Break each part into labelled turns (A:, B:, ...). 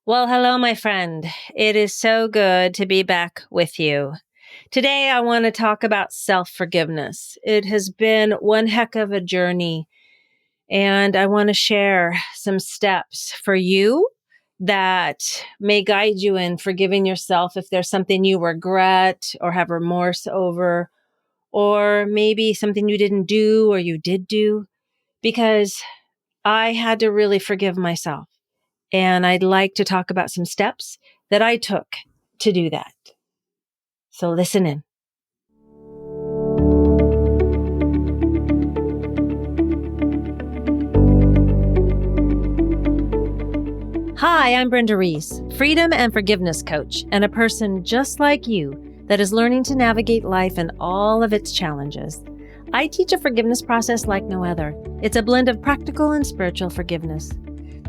A: Well, hello, my friend. It is so good to be back with you. Today, I want to talk about self-forgiveness. It has been one heck of a journey, and I want to share some steps for you that may guide you in forgiving yourself if there's something you regret or have remorse over, or maybe something you didn't do or you did do, because I had to really forgive myself. And I'd like to talk about some steps that I took to do that. So listen in. Hi, I'm Brenda Reese, freedom and forgiveness coach, and a person just like you that is learning to navigate life and all of its challenges. I teach a forgiveness process like no other. It's a blend of practical and spiritual forgiveness.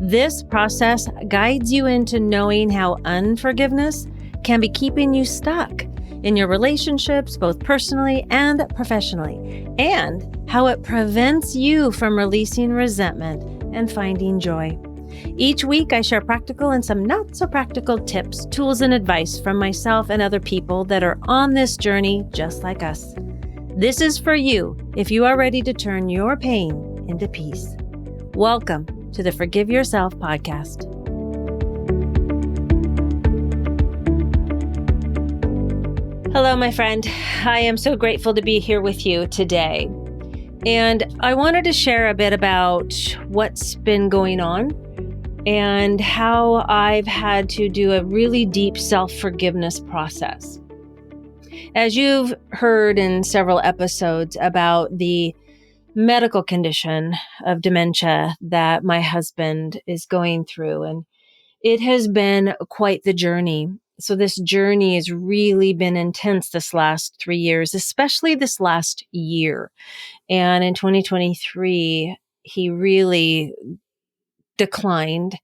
A: This process guides you into knowing how unforgiveness can be keeping you stuck in your relationships, both personally and professionally, and how it prevents you from releasing resentment and finding joy. Each week, I share practical and some not so practical tips, tools, and advice from myself and other people that are on this journey just like us. This is for you if you are ready to turn your pain into peace. Welcome to the Forgive Yourself podcast. Hello, my friend. I am so grateful to be here with you today. And I wanted to share a bit about what's been going on and how I've had to do a really deep self-forgiveness process. As you've heard in several episodes about the medical condition of dementia that my husband is going through, and it has been quite the journey. So this journey has really been intense this last 3 years, especially this last year. And in 2023, he really declined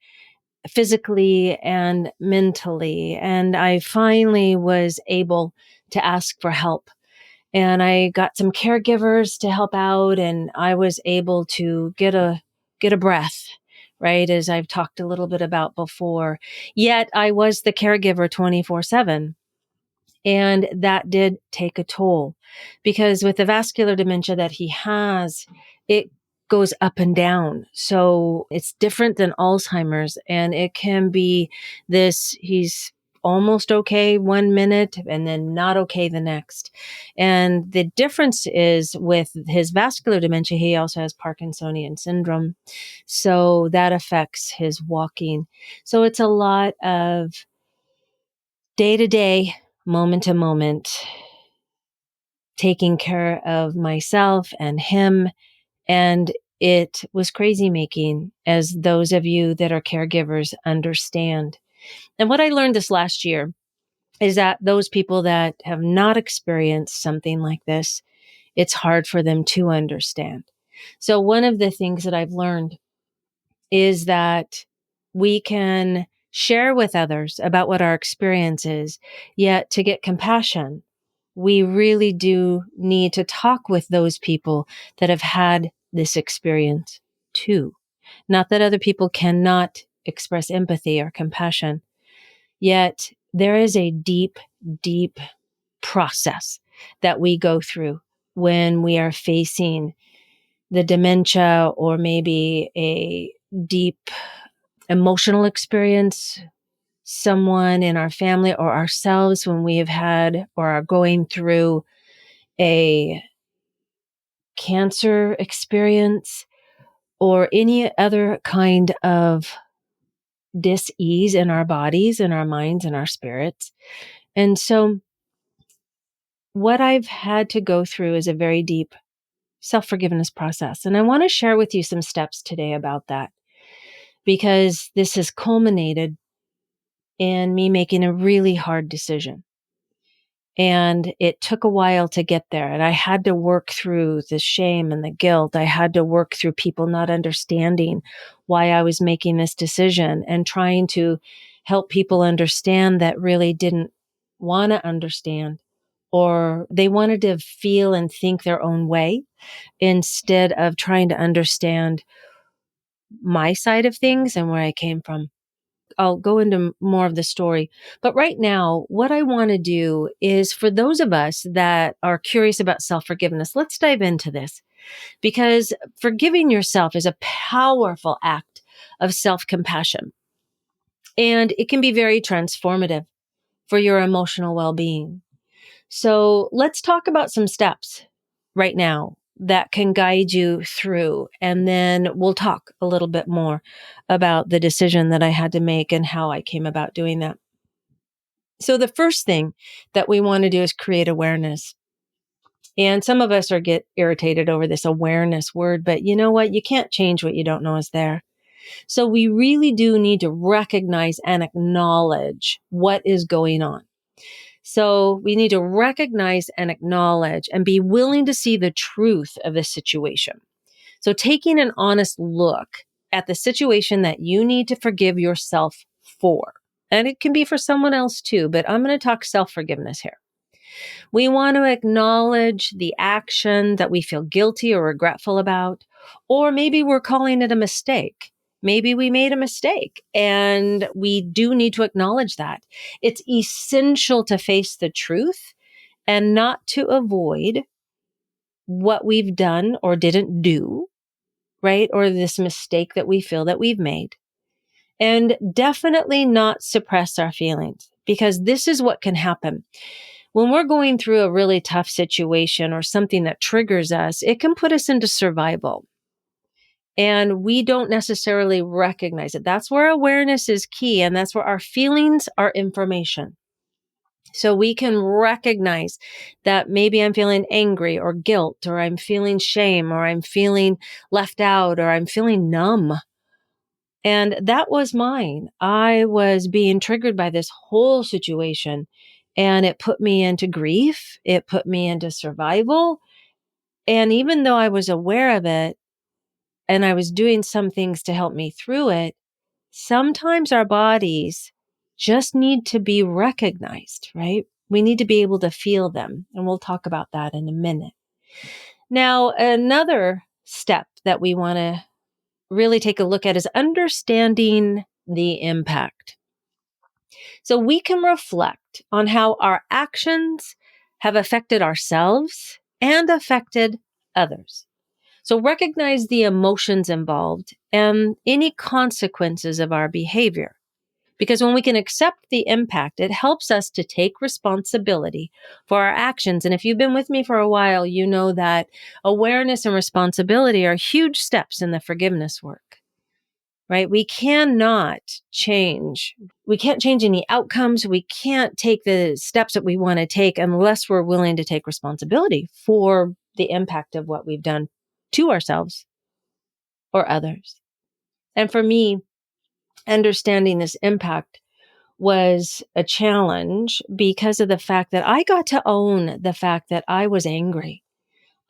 A: physically and mentally. And I finally was able to ask for help. And I got some caregivers to help out, and I was able to get a breath, right? As I've talked a little bit about before. Yet I was the caregiver 24/7. And that did take a toll because with the vascular dementia that he has, it goes up and down. So it's different than Alzheimer's, and it can be he's almost okay 1 minute and then not okay the next. And the difference is with his vascular dementia, he also has Parkinsonian syndrome. So that affects his walking. So it's a lot of day to day, moment to moment, taking care of myself and him. And it was crazy making, as those of you that are caregivers understand. And what I learned this last year is that those people that have not experienced something like this, it's hard for them to understand. So one of the things that I've learned is that we can share with others about what our experience is, yet to get compassion, we really do need to talk with those people that have had this experience too. Not that other people cannot express empathy or compassion, yet there is a deep, deep process that we go through when we are facing the dementia or maybe a deep emotional experience, someone in our family or ourselves when we have had or are going through a cancer experience or any other kind of dis-ease in our bodies, in our minds, and our spirits. And so what I've had to go through is a very deep self-forgiveness process. And I want to share with you some steps today about that, because this has culminated in me making a really hard decision. And it took a while to get there. And I had to work through the shame and the guilt. I had to work through people not understanding why I was making this decision and trying to help people understand that really didn't want to understand, or they wanted to feel and think their own way instead of trying to understand my side of things and where I came from. I'll go into more of the story. But right now, what I want to do is for those of us that are curious about self-forgiveness, let's dive into this, because forgiving yourself is a powerful act of self-compassion, and it can be very transformative for your emotional well-being. So let's talk about some steps right now that can guide you through. And then we'll talk a little bit more about the decision that I had to make and how I came about doing that. So the first thing that we want to do is create awareness. And some of us get irritated over this awareness word, but you know what? You can't change what you don't know is there. So we really do need to recognize and acknowledge what is going on. So we need to recognize and acknowledge and be willing to see the truth of the situation. So taking an honest look at the situation that you need to forgive yourself for. And it can be for someone else too, but I'm going to talk self-forgiveness here. We want to acknowledge the action that we feel guilty or regretful about, or maybe we're calling it a mistake. Maybe we made a mistake and we do need to acknowledge that. It's essential to face the truth and not to avoid what we've done or didn't do, right? Or this mistake that we feel that we've made. And definitely not suppress our feelings, because this is what can happen. When we're going through a really tough situation or something that triggers us, it can put us into survival. And we don't necessarily recognize it. That's where awareness is key. And that's where our feelings are information. So we can recognize that maybe I'm feeling angry or guilt, or I'm feeling shame, or I'm feeling left out, or I'm feeling numb. And that was mine. I was being triggered by this whole situation, and it put me into grief. It put me into survival. And even though I was aware of it and I was doing some things to help me through it, sometimes our bodies just need to be recognized, right? We need to be able to feel them. And we'll talk about that in a minute. Now, another step that we want to really take a look at is understanding the impact. So we can reflect on how our actions have affected ourselves and affected others. So recognize the emotions involved and any consequences of our behavior. Because when we can accept the impact, it helps us to take responsibility for our actions. And if you've been with me for a while, you know that awareness and responsibility are huge steps in the forgiveness work, right? We can't change any outcomes. We can't take the steps that we want to take unless we're willing to take responsibility for the impact of what we've done to ourselves or others. And for me, understanding this impact was a challenge because of the fact that I got to own the fact that I was angry.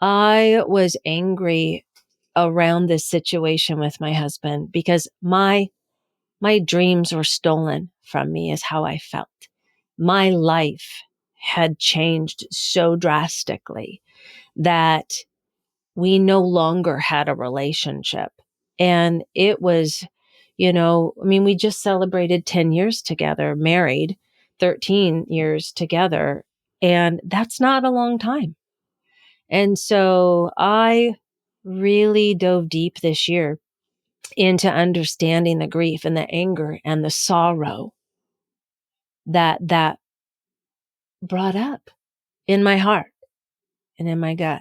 A: I was angry around this situation with my husband because my dreams were stolen from me, is how I felt. My life had changed so drastically that we no longer had a relationship. And it was, we just celebrated 10 years together, married 13 years together. And that's not a long time. And so I really dove deep this year into understanding the grief and the anger and the sorrow that brought up in my heart and in my gut.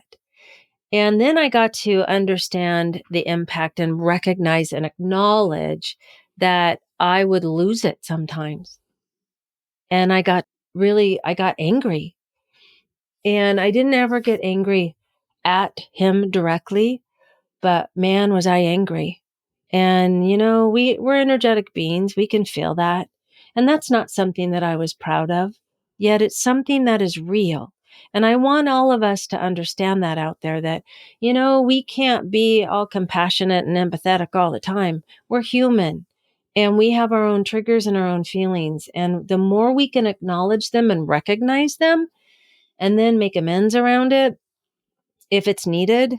A: And then I got to understand the impact and recognize and acknowledge that I would lose it sometimes. And I got angry. And I didn't ever get angry at him directly, but man, was I angry. And, we're energetic beings. We can feel that. And that's not something that I was proud of, yet it's something that is real. And I want all of us to understand that out there, that, we can't be all compassionate and empathetic all the time. We're human and we have our own triggers and our own feelings. And the more we can acknowledge them and recognize them and then make amends around it, if it's needed,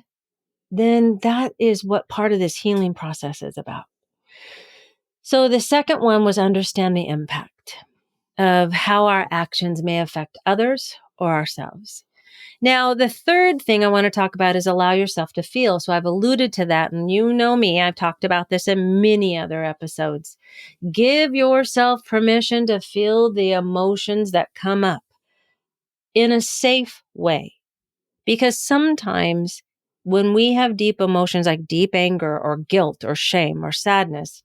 A: then that is what part of this healing process is about. So the second one was understand the impact of how our actions may affect others or ourselves. Now, the third thing I want to talk about is allow yourself to feel. So I've alluded to that, and you know me, I've talked about this in many other episodes. Give yourself permission to feel the emotions that come up in a safe way. Because sometimes when we have deep emotions like deep anger or guilt or shame or sadness,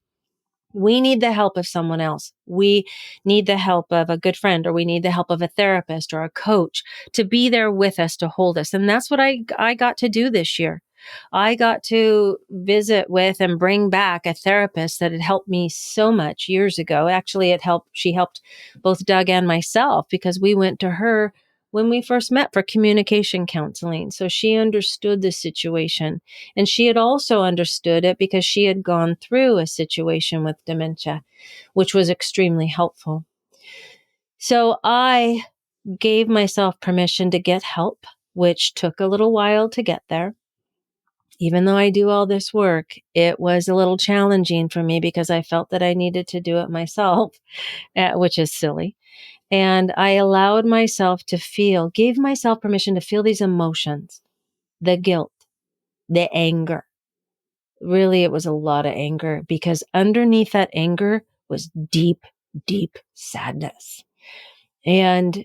A: we need the help of someone else. We need the help of a good friend, or we need the help of a therapist or a coach to be there with us, to hold us. And that's what I got to do this year. I got to visit with and bring back a therapist that had helped me so much years ago. Actually, she helped both Doug and myself because we went to her when we first met for communication counseling. So she understood the situation, and she had also understood it because she had gone through a situation with dementia, which was extremely helpful. So I gave myself permission to get help, which took a little while to get there. Even though I do all this work, it was a little challenging for me because I felt that I needed to do it myself, which is silly. And I allowed myself to gave myself permission to feel these emotions, the guilt, the anger. Really, it was a lot of anger because underneath that anger was deep, deep sadness. And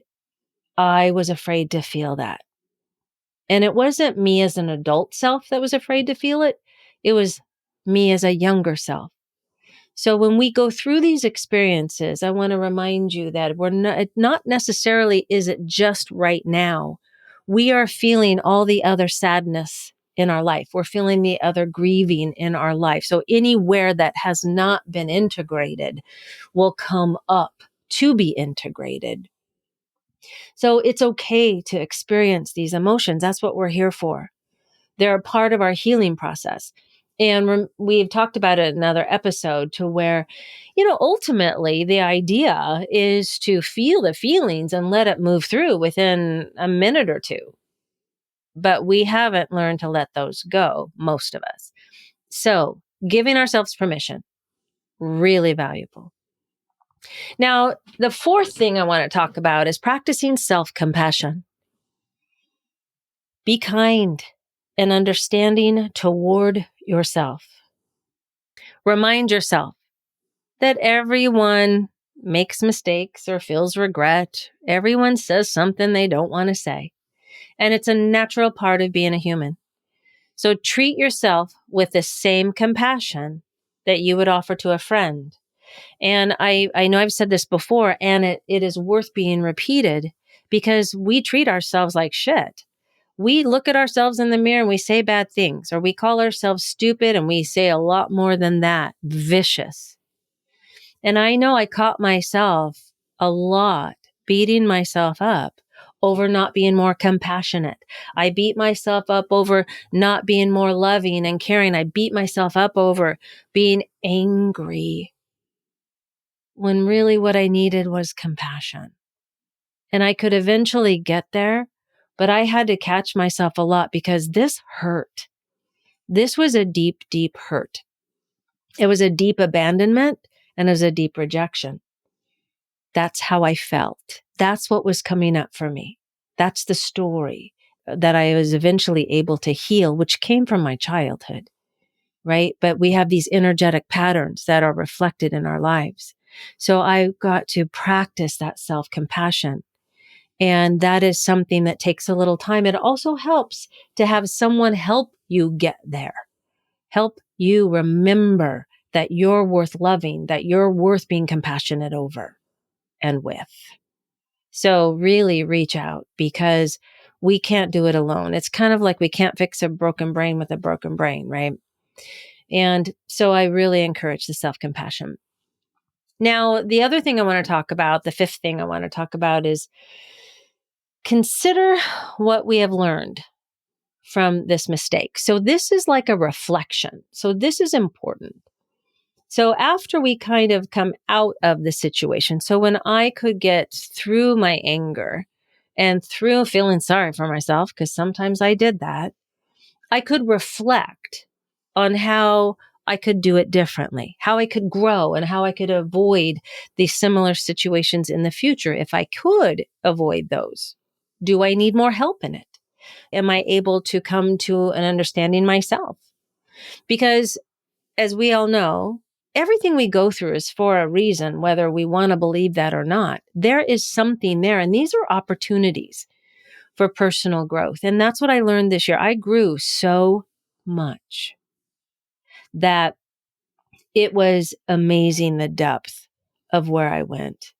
A: I was afraid to feel that. And it wasn't me as an adult self that was afraid to feel it. It was me as a younger self. So when we go through these experiences, I want to remind you that we're not necessarily is it just right now. We are feeling all the other sadness in our life. We're feeling the other grieving in our life. So anywhere that has not been integrated will come up to be integrated. So it's okay to experience these emotions. That's what we're here for. They're a part of our healing process. And we've talked about it in another episode to where, ultimately the idea is to feel the feelings and let it move through within a minute or two. But we haven't learned to let those go, most of us. So giving ourselves permission, really valuable. Now, the fourth thing I want to talk about is practicing self-compassion. Be kind and understanding toward yourself. Remind yourself that everyone makes mistakes or feels regret. Everyone says something they don't want to say. And it's a natural part of being a human. So treat yourself with the same compassion that you would offer to a friend. And I know I've said this before, and it is worth being repeated because we treat ourselves like shit. We look at ourselves in the mirror and we say bad things, or we call ourselves stupid and we say a lot more than that, vicious. And I know I caught myself a lot beating myself up over not being more compassionate. I beat myself up over not being more loving and caring. I beat myself up over being angry when really what I needed was compassion. And I could eventually get there, but I had to catch myself a lot because this hurt. This was a deep, deep hurt. It was a deep abandonment and it was a deep rejection. That's how I felt. That's what was coming up for me. That's the story that I was eventually able to heal, which came from my childhood, right? But we have these energetic patterns that are reflected in our lives. So I got to practice that self-compassion. And that is something that takes a little time. It also helps to have someone help you get there, help you remember that you're worth loving, that you're worth being compassionate over and with. So really reach out because we can't do it alone. It's kind of like we can't fix a broken brain with a broken brain, right? And so I really encourage the self-compassion. Now, the other thing I want to talk about, the fifth thing I want to talk about is consider what we have learned from this mistake. So this is like a reflection. So this is important. So after we kind of come out of the situation, so when I could get through my anger and through feeling sorry for myself, because sometimes I did that, I could reflect on how I could do it differently, how I could grow, and how I could avoid these similar situations in the future if I could avoid those. Do I need more help in it? Am I able to come to an understanding myself? Because as we all know, everything we go through is for a reason, whether we want to believe that or not. There is something there, and these are opportunities for personal growth. And that's what I learned this year. I grew so much that it was amazing, the depth of where I went.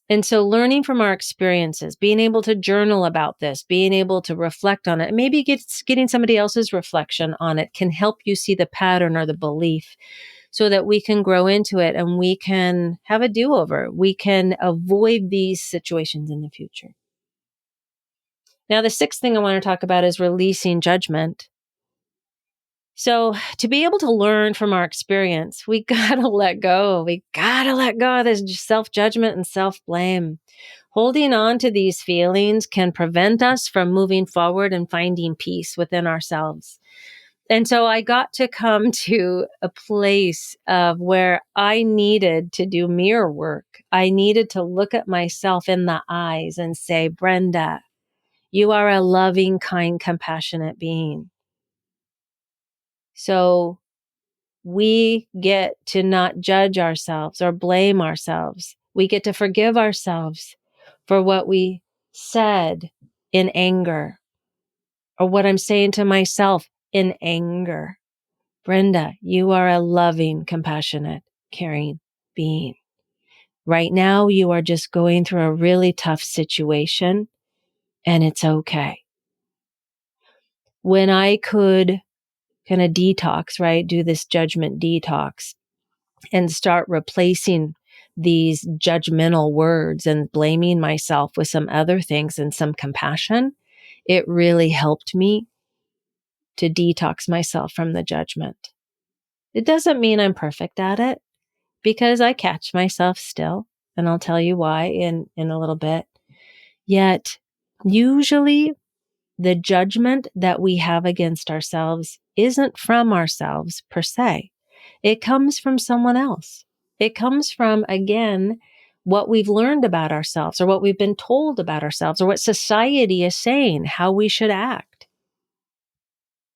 A: And so learning from our experiences, being able to journal about this, being able to reflect on it, maybe getting somebody else's reflection on it can help you see the pattern or the belief so that we can grow into it and we can have a do-over. We can avoid these situations in the future. Now, the sixth thing I want to talk about is releasing judgment. So to be able to learn from our experience, we gotta let go. We gotta let go of this self-judgment and self-blame. Holding on to these feelings can prevent us from moving forward and finding peace within ourselves. And so I got to come to a place of where I needed to do mirror work. I needed to look at myself in the eyes and say, Brenda, you are a loving, kind, compassionate being. So we get to not judge ourselves or blame ourselves. We get to forgive ourselves for what we said in anger or what I'm saying to myself in anger. Brenda, you are a loving, compassionate, caring being. Right now, you are just going through a really tough situation, and it's okay. When I could kind of detox, right, do this judgment detox and start replacing these judgmental words and blaming myself with some other things and some compassion, it really helped me to detox myself from the judgment. It doesn't mean I'm perfect at it because I catch myself still, and I'll tell you why in a little bit. Yet, usually the judgment that we have against ourselves isn't from ourselves per se. It comes from someone else. It comes from, again, what we've learned about ourselves or what we've been told about ourselves or what society is saying, how we should act.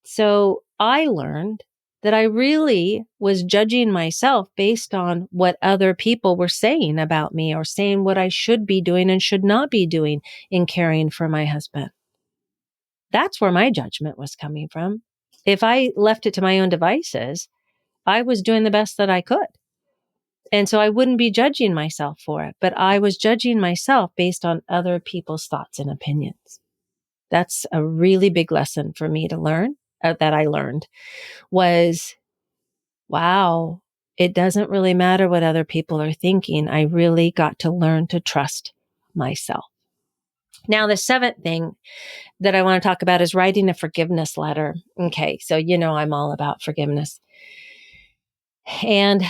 A: So I learned that I really was judging myself based on what other people were saying about me or saying what I should be doing and should not be doing in caring for my husband. That's where my judgment was coming from. If I left it to my own devices, I was doing the best that I could. And so I wouldn't be judging myself for it, but I was judging myself based on other people's thoughts and opinions. That's a really big lesson for me to learn, that I learned was, wow, it doesn't really matter what other people are thinking. I really got to learn to trust myself. Now, the seventh thing that I want to talk about is writing a forgiveness letter. Okay, so I'm all about forgiveness. And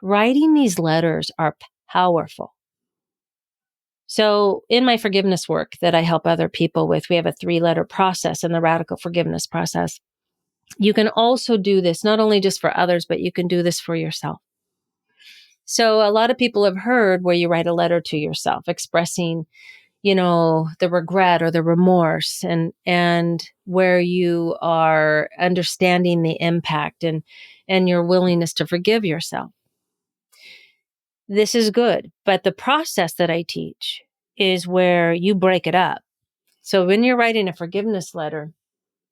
A: writing these letters are powerful. So in my forgiveness work that I help other people with, we have a 3-letter process in the radical forgiveness process. You can also do this not only just for others, but you can do this for yourself. So a lot of people have heard where you write a letter to yourself expressing, the regret or the remorse and where you are understanding the impact and your willingness to forgive yourself. This is good, but the process that I teach is where you break it up. So when you're writing a forgiveness letter,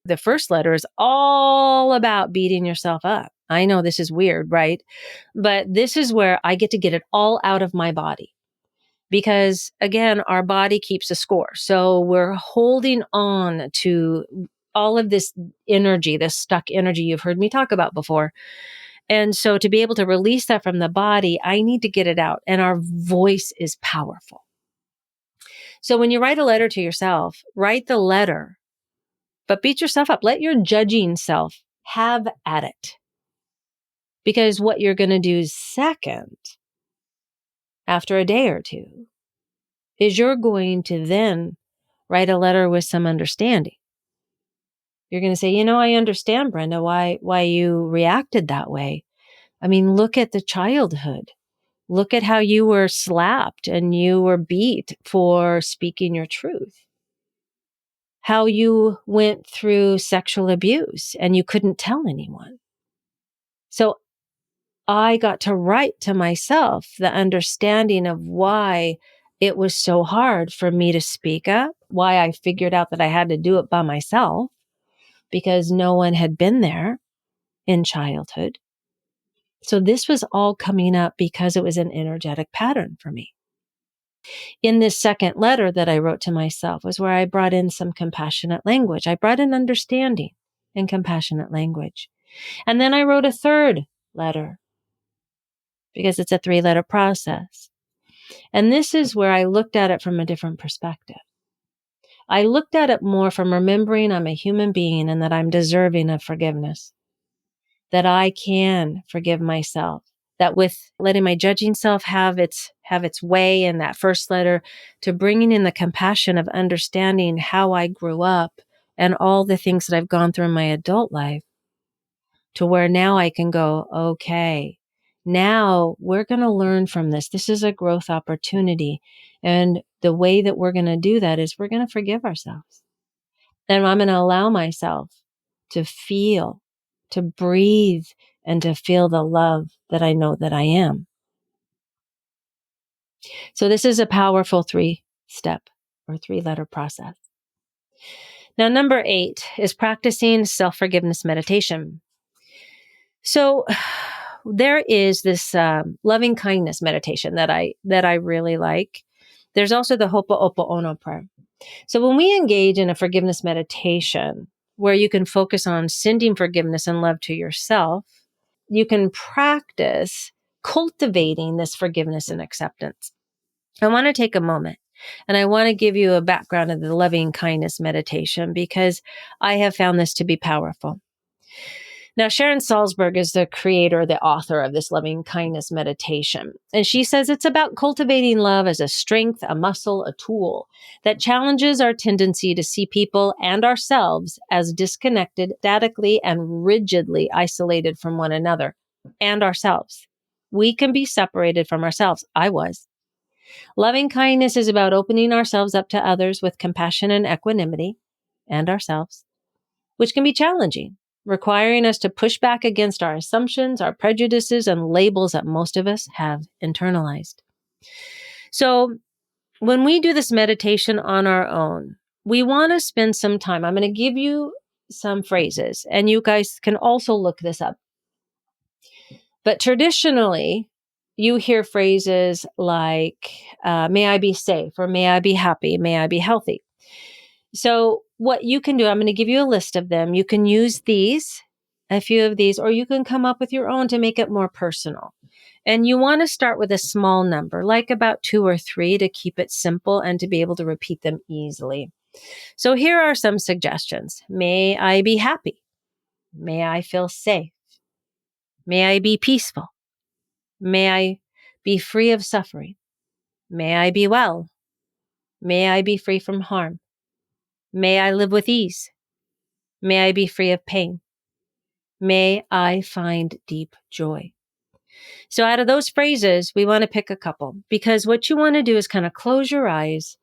A: the first letter is all about beating yourself up. I know this is weird, right? But this is where I get to get it all out of my body. Because again, our body keeps a score. So we're holding on to all of this energy, this stuck energy you've heard me talk about before. And so to be able to release that from the body, I need to get it out. And our voice is powerful. So when you write a letter to yourself, write the letter, but beat yourself up. Let your judging self have at it. Because what you're going to do second, after a day or two, is you're going to then write a letter with some understanding. You're going to say, I understand, Brenda, why you reacted that way. I mean, look at the childhood. Look at how you were slapped and you were beat for speaking your truth. How you went through sexual abuse and you couldn't tell anyone. So I got to write to myself the understanding of why it was so hard for me to speak up, why I figured out that I had to do it by myself because no one had been there in childhood. So this was all coming up because it was an energetic pattern for me. In this second letter that I wrote to myself was where I brought in some compassionate language. I brought in understanding and compassionate language. And then I wrote a third letter because it's a 3-letter process. And this is where I looked at it from a different perspective. I looked at it more from remembering I'm a human being and that I'm deserving of forgiveness, that I can forgive myself, that with letting my judging self have its way in that first letter, to bringing in the compassion of understanding how I grew up and all the things that I've gone through in my adult life, to where now I can go, okay, now we're going to learn from this. This is a growth opportunity. And the way that we're going to do that is we're going to forgive ourselves. And I'm going to allow myself to feel, to breathe, and to feel the love that I know that I am. So this is a powerful 3-step or 3-letter process. Now, number 8 is practicing self-forgiveness meditation. So there is this loving kindness meditation that I really like. There's also the Ho'oponopono prayer. So when we engage in a forgiveness meditation where you can focus on sending forgiveness and love to yourself, you can practice cultivating this forgiveness and acceptance. I want to take a moment and I want to give you a background of the loving kindness meditation because I have found this to be powerful. Now, Sharon Salzberg is the creator, the author of this loving kindness meditation. And she says it's about cultivating love as a strength, a muscle, a tool that challenges our tendency to see people and ourselves as disconnected, statically, and rigidly isolated from one another and ourselves. We can be separated from ourselves. I was. Loving kindness is about opening ourselves up to others with compassion and equanimity and ourselves, which can be challenging, requiring us to push back against our assumptions, our prejudices, and labels that most of us have internalized. So when we do this meditation on our own, we want to spend some time. I'm going to give you some phrases, and you guys can also look this up. But traditionally, you hear phrases like, may I be safe, or may I be happy, may I be healthy. So what you can do, I'm going to give you a list of them. You can use a few of these, or you can come up with your own to make it more personal. And you want to start with a small number, like about 2 or 3 to keep it simple and to be able to repeat them easily. So here are some suggestions. May I be happy. May I feel safe. May I be peaceful. May I be free of suffering. May I be well. May I be free from harm. May I live with ease. May I be free of pain. May I find deep joy. So out of those phrases, we want to pick a couple because what you want to do is kind of close your eyes,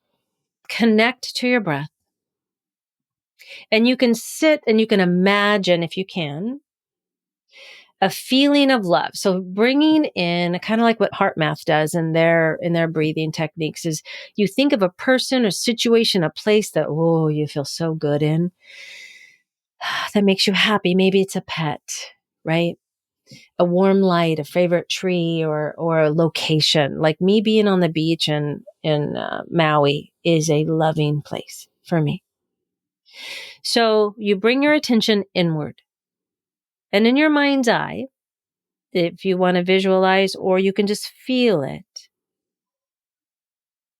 A: connect to your breath, and you can sit and you can imagine, if you can, a feeling of love. So bringing in kind of like what heart math does in their breathing techniques is you think of a person, a situation, a place that, you feel so good in, that makes you happy. Maybe it's a pet, right? A warm light, a favorite tree, or a location. Like me being on the beach in Maui is a loving place for me. So you bring your attention inward. And in your mind's eye, if you want to visualize or you can just feel it,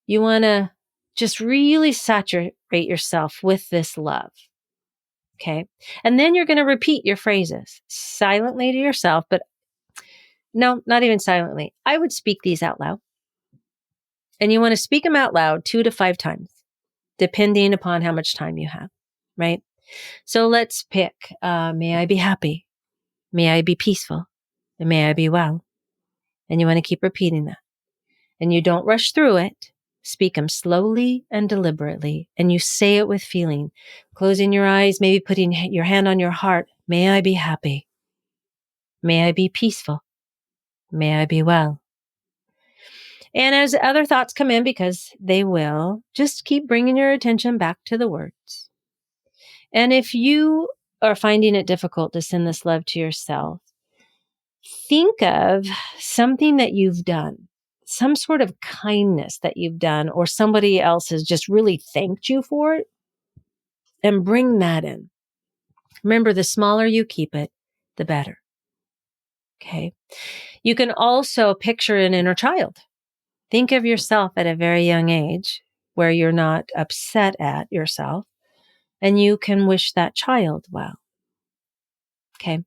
A: you want to just really saturate yourself with this love. Okay. And then you're going to repeat your phrases silently to yourself, but no, not even silently. I would speak these out loud. And you want to speak them out loud 2 to 5 times, depending upon how much time you have, right? So let's pick, may I be happy? May I be peaceful? And may I be well? And you want to keep repeating that. And you don't rush through it. Speak them slowly and deliberately. And you say it with feeling. Closing your eyes, maybe putting your hand on your heart. May I be happy? May I be peaceful? May I be well? And as other thoughts come in, because they will, just keep bringing your attention back to the words. And if you are finding it difficult to send this love to yourself, think of something that you've done, some sort of kindness that you've done, or somebody else has just really thanked you for it, and bring that in. Remember, the smaller you keep it, the better. Okay. You can also picture an inner child. Think of yourself at a very young age where you're not upset at yourself, and you can wish that child well. Okay.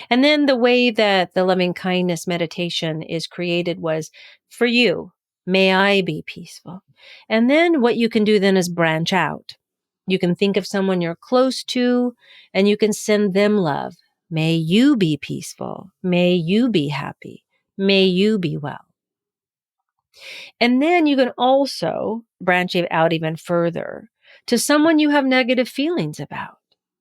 A: And then the way that the loving kindness meditation is created was for you, may I be peaceful. And then what you can do then is branch out. You can think of someone you're close to and you can send them love. May you be peaceful. May you be happy. May you be well. And then you can also branch it out even further to someone you have negative feelings about.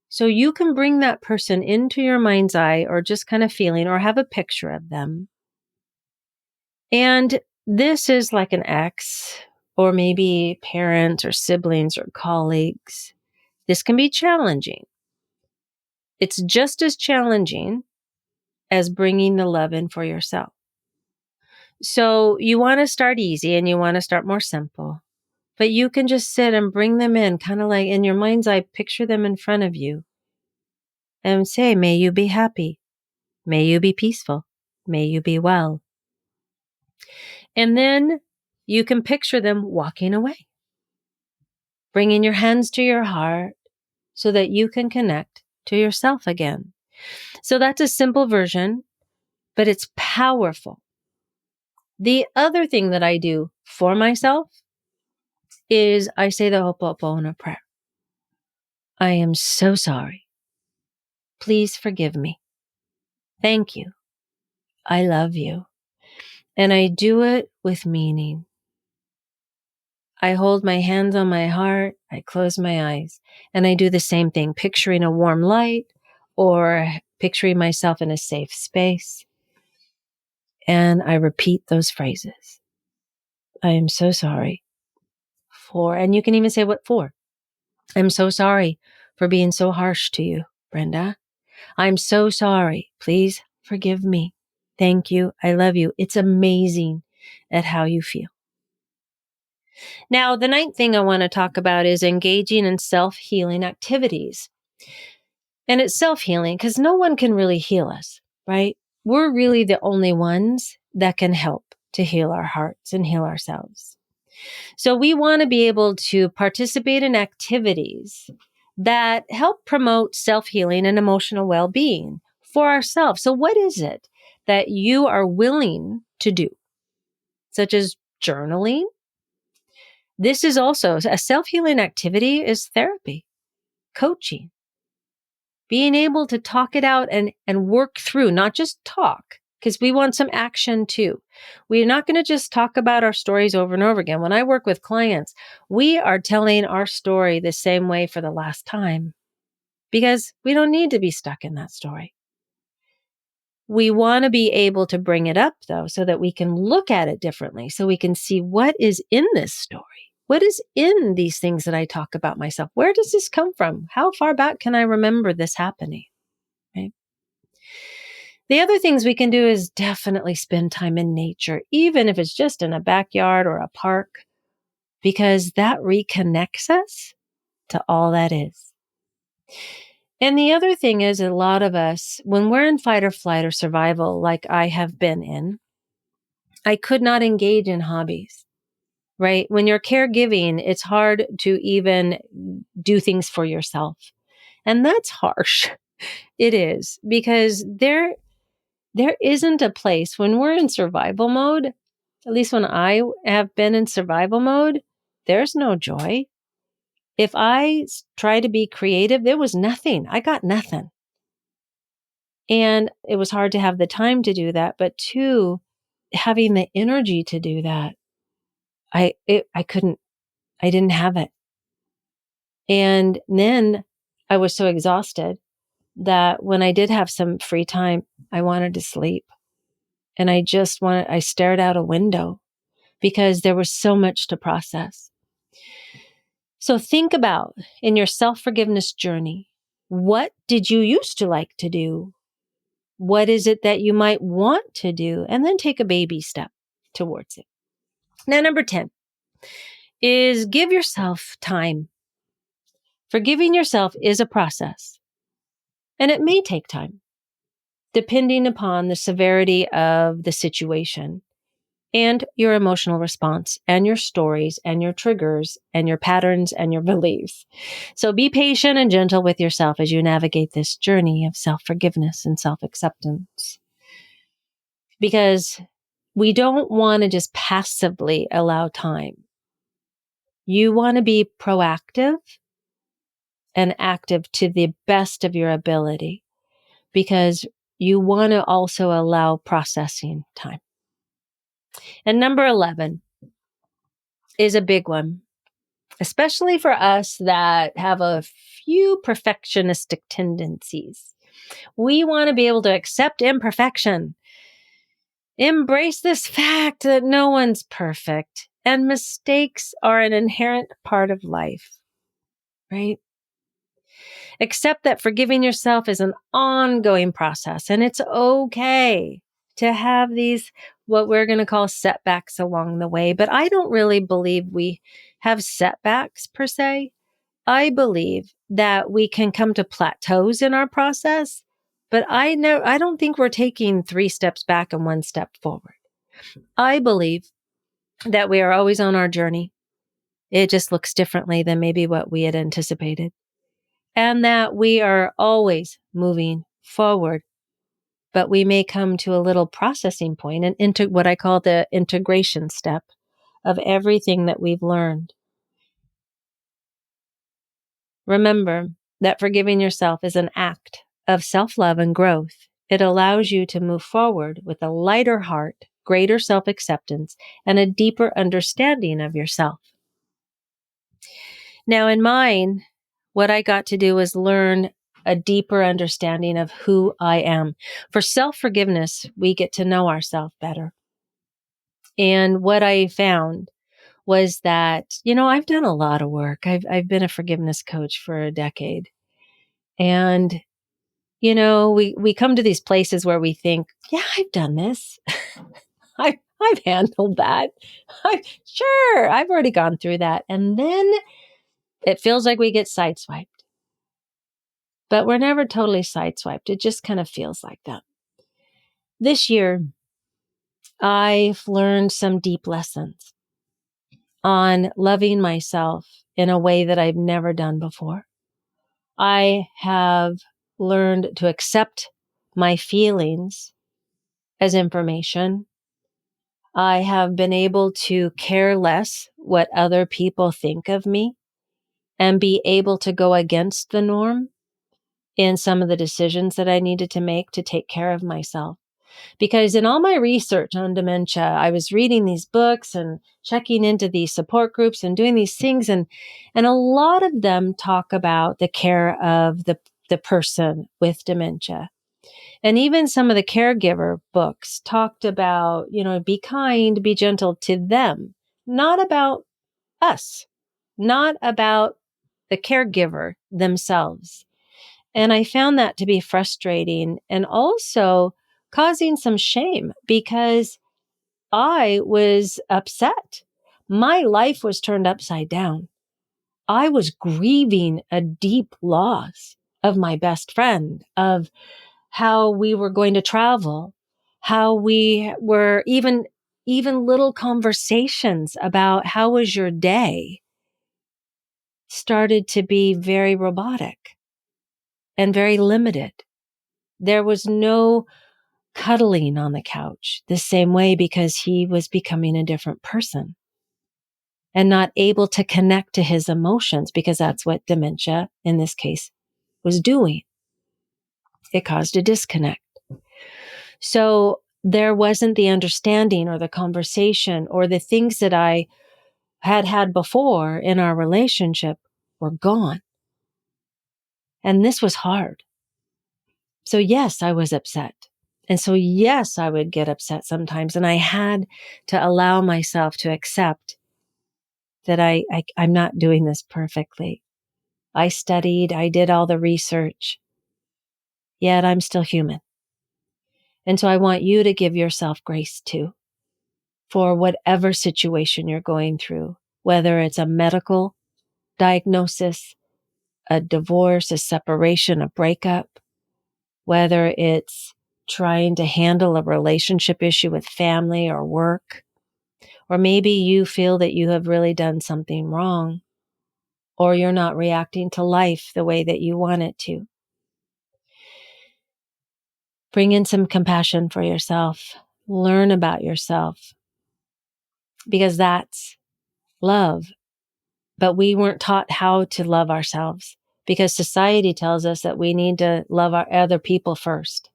A: So you can bring that person into your mind's eye or just kind of feeling or have a picture of them. And this is like an ex or maybe parents or siblings or colleagues. This can be challenging. It's just as challenging as bringing the love in for yourself. So you want to start easy and you want to start more simple. But you can just sit and bring them in, kind of like in your mind's eye, picture them in front of you and say, may you be happy. May you be peaceful. May you be well. And then you can picture them walking away, bringing your hands to your heart so that you can connect to yourself again. So that's a simple version, but it's powerful. The other thing that I do for myself is I say the Ho'oponopono prayer. I am so sorry. Please forgive me. Thank you. I love you. And I do it with meaning. I hold my hands on my heart, I close my eyes, and I do the same thing, picturing a warm light or picturing myself in a safe space. And I repeat those phrases. I am so sorry for, and you can even say what for. I'm so sorry for being so harsh to you, Brenda. I'm so sorry. Please forgive me. Thank you. I love you. It's amazing at how you feel. Now, the ninth thing I want to talk about is engaging in self-healing activities. And it's self-healing because no one can really heal us, right? We're really the only ones that can help to heal our hearts and heal ourselves. So we want to be able to participate in activities that help promote self-healing and emotional well-being for ourselves. So what is it that you are willing to do? Such as journaling. This is also a self-healing activity is therapy, coaching, being able to talk it out and work through, not just talk, because we want some action too. We're not going to just talk about our stories over and over again. When I work with clients, we are telling our story the same way for the last time because we don't need to be stuck in that story. We want to be able to bring it up though, so that we can look at it differently, so we can see what is in this story. What is in these things that I talk about myself? Where does this come from? How far back can I remember this happening? Right? The other things we can do is definitely spend time in nature, even if it's just in a backyard or a park, because that reconnects us to all that is. And the other thing is a lot of us, when we're in fight or flight or survival, like I have been in, I could not engage in hobbies. Right? When you're caregiving, it's hard to even do things for yourself. And that's harsh. It is, because there isn't a place when we're in survival mode, at least when I have been in survival mode, there's no joy. If I try to be creative, there was nothing. I got nothing. And it was hard to have the time to do that. But two, having the energy to do that, I couldn't, I didn't have it. And then I was so exhausted that when I did have some free time, I wanted to sleep. And I stared out a window because there was so much to process. So think about in your self-forgiveness journey, what did you used to like to do? What is it that you might want to do? And then take a baby step towards it. Now, number 10 is give yourself time. Forgiving yourself is a process, and it may take time, depending upon the severity of the situation and your emotional response and your stories and your triggers and your patterns and your beliefs. So be patient and gentle with yourself as you navigate this journey of self-forgiveness and self-acceptance. Because we don't want to just passively allow time. You want to be proactive and active to the best of your ability because you want to also allow processing time. And number 11 is a big one, especially for us that have a few perfectionistic tendencies. We want to be able to accept imperfection, embrace this fact that no one's perfect and mistakes are an inherent part of life, right? Accept that forgiving yourself is an ongoing process and it's okay to have these, what we're going to call setbacks along the way. But I don't really believe we have setbacks per se. I believe that we can come to plateaus in our process, but I don't think we're taking 3 steps back and 1 step forward. I believe that we are always on our journey. It just looks differently than maybe what we had anticipated. And that we are always moving forward, but we may come to a little processing point and into what I call the integration step of everything that we've learned. Remember that forgiving yourself is an act of self-love and growth. It allows you to move forward with a lighter heart, greater self-acceptance, and a deeper understanding of yourself. Now, in mine, what I got to do was learn a deeper understanding of who I am. For self-forgiveness, we get to know ourselves better. And what I found was that, I've done a lot of work. I've been a forgiveness coach for a decade. And, we come to these places where we think, yeah, I've done this. I've handled that. Sure, I've already gone through that. And then it feels like we get sideswiped. But we're never totally sideswiped. It just kind of feels like that. This year, I've learned some deep lessons on loving myself in a way that I've never done before. I have learned to accept my feelings as information. I have been able to care less what other people think of me and be able to go against the norm in some of the decisions that I needed to make to take care of myself. Because in all my research on dementia, I was reading these books and checking into these support groups and doing these things. And a lot of them talk about the care of the person with dementia. And even some of the caregiver books talked about, be kind, be gentle to them, not about us, not about the caregiver themselves. And I found that to be frustrating and also causing some shame because I was upset. My life was turned upside down. I was grieving a deep loss of my best friend, of how we were going to travel, how we were even little conversations about how was your day started to be very robotic and very limited. There was no cuddling on the couch the same way because he was becoming a different person. and not able to connect to his emotions, because that's what dementia in this case was doing. It caused a disconnect. So there wasn't the understanding or the conversation or the things that I had before in our relationship were gone. And this was hard. So yes, I was upset. And so yes, I would get upset sometimes. And I had to allow myself to accept that I'm not doing this perfectly. I studied, I did all the research, yet I'm still human. And so I want you to give yourself grace too, for whatever situation you're going through, whether it's a medical diagnosis, a divorce, a separation, a breakup, whether it's trying to handle a relationship issue with family or work, or maybe you feel that you have really done something wrong, or you're not reacting to life the way that you want it to. Bring in some compassion for yourself. Learn about yourself, because that's love. But we weren't taught how to love ourselves, because society tells us that we need to love our other people first.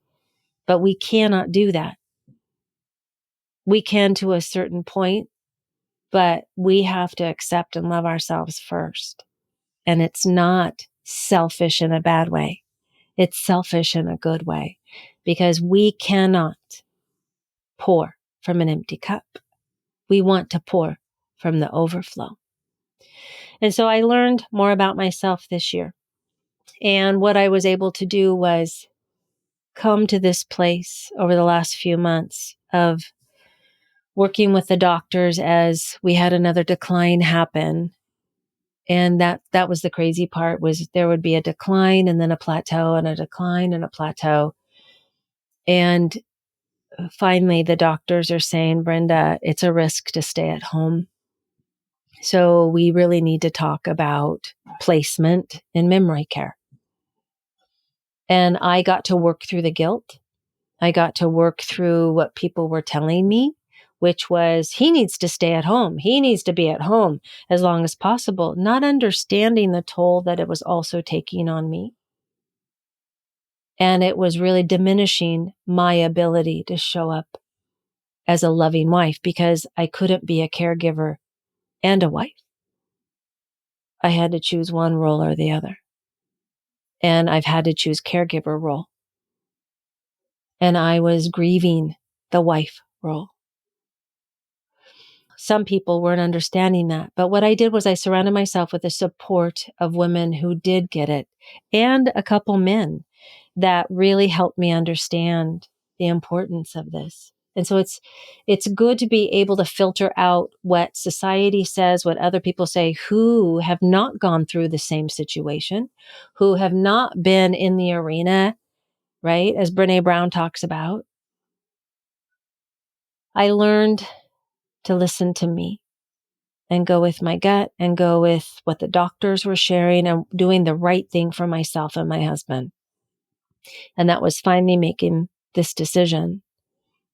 A: But we cannot do that. We can to a certain point, but we have to accept and love ourselves first. And it's not selfish in a bad way. It's selfish in a good way, because we cannot pour from an empty cup. We want to pour from the overflow. And so I learned more about myself this year. And what I was able to do was come to this place over the last few months of working with the doctors as we had another decline happen. And that was the crazy part, was there would be a decline and then a plateau and a decline and a plateau. And finally, the doctors are saying, Brenda, it's a risk to stay at home. So we really need to talk about placement in memory care. And I got to work through the guilt. I got to work through what people were telling me, which was, he needs to stay at home. He needs to be at home as long as possible, not understanding the toll that it was also taking on me. And it was really diminishing my ability to show up as a loving wife, because I couldn't be a caregiver and a wife. I had to choose one role or the other. And I've had to choose caregiver role. And I was grieving the wife role. Some people weren't understanding that. But what I did was I surrounded myself with the support of women who did get it, and a couple men that really helped me understand the importance of this. And so it's good to be able to filter out what society says, what other people say, who have not gone through the same situation, who have not been in the arena, right? As Brene Brown talks about. I learned to listen to me and go with my gut and go with what the doctors were sharing and doing the right thing for myself and my husband. And that was finally making this decision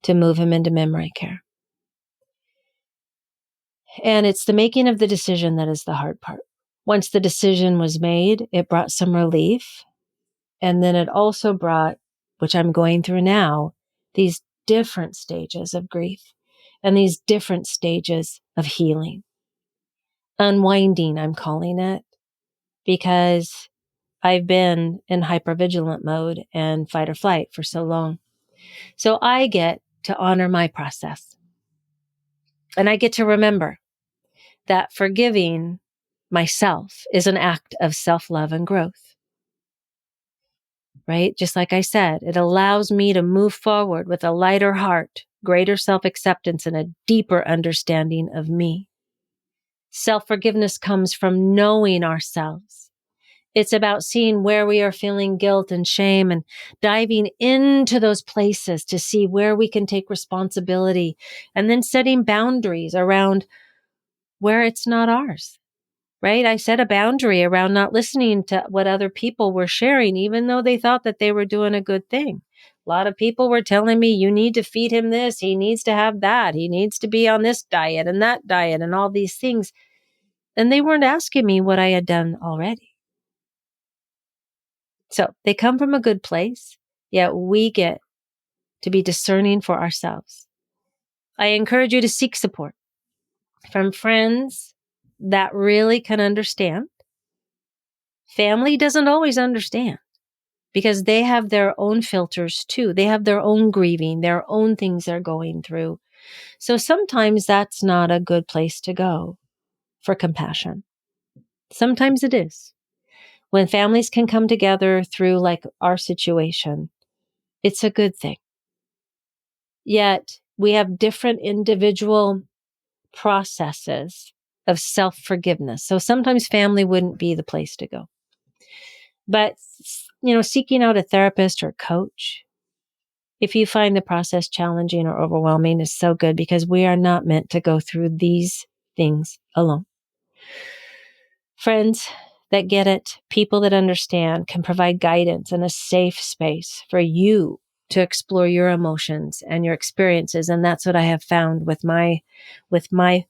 A: to move him into memory care. And it's the making of the decision that is the hard part. Once the decision was made, it brought some relief. And then it also brought, which I'm going through now, these different stages of grief and these different stages of healing. Unwinding, I'm calling it, because I've been in hypervigilant mode and fight or flight for so long. So I get to honor my process. And I get to remember that forgiving myself is an act of self-love and growth. Right? Just like I said, it allows me to move forward with a lighter heart, greater self-acceptance, and a deeper understanding of me. Self-forgiveness comes from knowing ourselves. It's about seeing where we are feeling guilt and shame and diving into those places to see where we can take responsibility, and then setting boundaries around where it's not ours. Right? I set a boundary around not listening to what other people were sharing, even though they thought that they were doing a good thing. A lot of people were telling me, you need to feed him this. He needs to have that. He needs to be on this diet and that diet and all these things. And they weren't asking me what I had done already. So they come from a good place, yet we get to be discerning for ourselves. I encourage you to seek support from friends that really can understand. Family doesn't always understand because they have their own filters too. They have their own grieving, their own things they're going through. So sometimes that's not a good place to go for compassion. Sometimes it is. When families can come together through like our situation, it's a good thing. Yet we have different individual processes of self-forgiveness. So sometimes family wouldn't be the place to go. But, seeking out a therapist or coach, if you find the process challenging or overwhelming, is so good because we are not meant to go through these things alone. Friends that get it, people that understand, can provide guidance and a safe space for you to explore your emotions and your experiences. And that's what I have found with my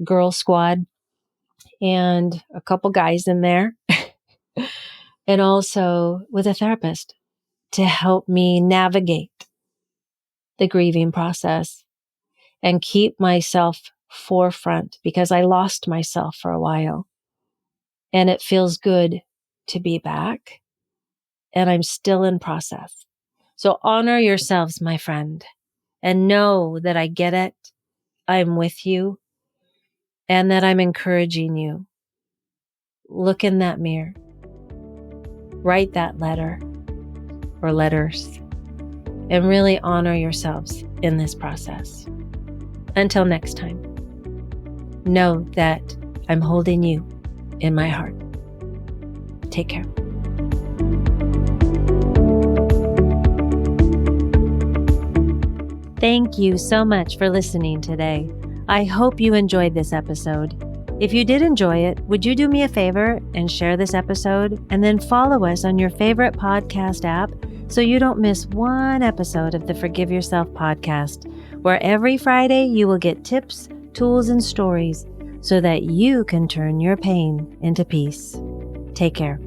A: girl squad and a couple guys in there, and also with a therapist to help me navigate the grieving process and keep myself forefront because I lost myself for a while. And it feels good to be back. And I'm still in process. So honor yourselves, my friend, and know that I get it. I'm with you and that I'm encouraging you. Look in that mirror. Write that letter or letters and really honor yourselves in this process. Until next time, know that I'm holding you in my heart. Take care. Thank you so much for listening today. I hope you enjoyed this episode. If you did enjoy it, would you do me a favor and share this episode and then follow us on your favorite podcast app so you don't miss one episode of the Forgive Yourself podcast, where every Friday you will get tips, tools, and stories so that you can turn your pain into peace. Take care.